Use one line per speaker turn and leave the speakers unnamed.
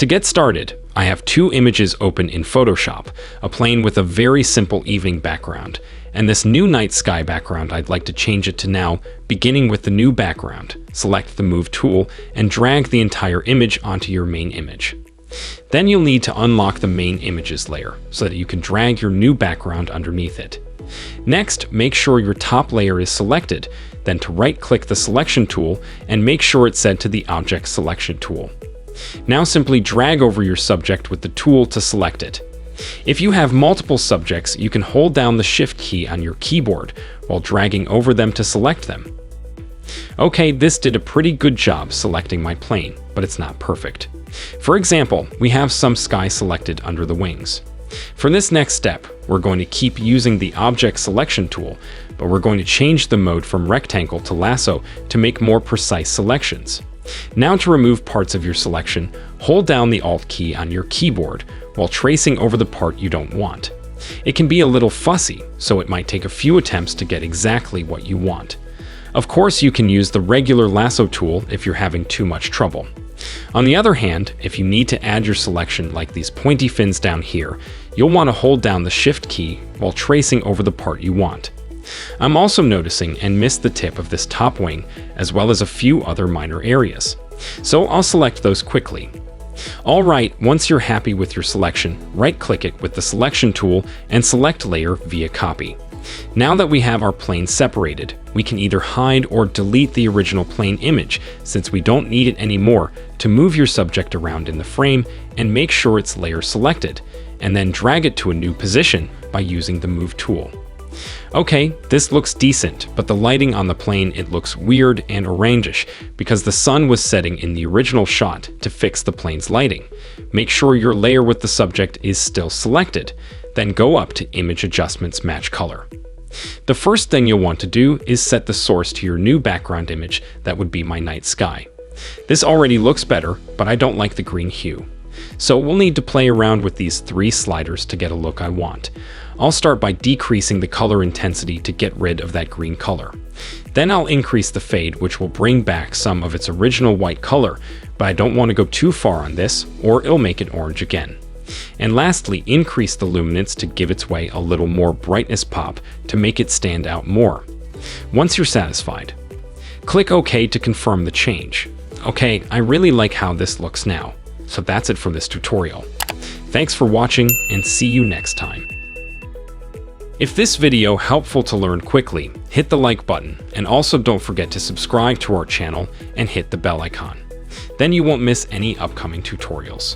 To get started, I have two images open in Photoshop, a plane with a very simple evening background, and this new night sky background. I'd like to change it to now, beginning with the new background. Select the Move tool and drag the entire image onto your main image. Then you'll need to unlock the main images layer so that you can drag your new background underneath it. Next, make sure your top layer is selected, then to right-click the selection tool and make sure it's set to the Object Selection tool. Now simply drag over your subject with the tool to select it. If you have multiple subjects, you can hold down the Shift key on your keyboard while dragging over them to select them. Okay, this did a pretty good job selecting my plane, but it's not perfect. For example, we have some sky selected under the wings. For this next step, we're going to keep using the Object Selection tool, but we're going to change the mode from rectangle to lasso to make more precise selections. Now to remove parts of your selection, hold down the Alt key on your keyboard while tracing over the part you don't want. It can be a little fussy, so it might take a few attempts to get exactly what you want. Of course, you can use the regular lasso tool if you're having too much trouble. On the other hand, if you need to add your selection like these pointy fins down here, you'll want to hold down the Shift key while tracing over the part you want. I'm also noticing and missed the tip of this top wing, as well as a few other minor areas. So I'll select those quickly. Alright, once you're happy with your selection, right-click it with the Selection tool and select Layer via Copy. Now that we have our plane separated, we can either hide or delete the original plane image, since we don't need it anymore, to move your subject around in the frame and make sure it's layer selected, and then drag it to a new position by using the Move tool. Okay, this looks decent, but the lighting on the plane, it looks weird and orangish because the sun was setting in the original shot. To fix the plane's lighting, make sure your layer with the subject is still selected, then go up to Image Adjustments Match Color. The first thing you'll want to do is set the source to your new background image. That would be my night sky. This already looks better, but I don't like the green hue. So we'll need to play around with these three sliders to get a look I want. I'll start by decreasing the color intensity to get rid of that green color. Then I'll increase the fade, which will bring back some of its original white color, but I don't want to go too far on this, or it'll make it orange again. And lastly, increase the luminance to give its way a little more brightness pop to make it stand out more. Once you're satisfied, click OK to confirm the change. Okay, I really like how this looks now. So that's it for this tutorial. Thanks for watching and see you next time. If this video helpful to learn quickly, hit the like button and also don't forget to subscribe to our channel and hit the bell icon. Then you won't miss any upcoming tutorials.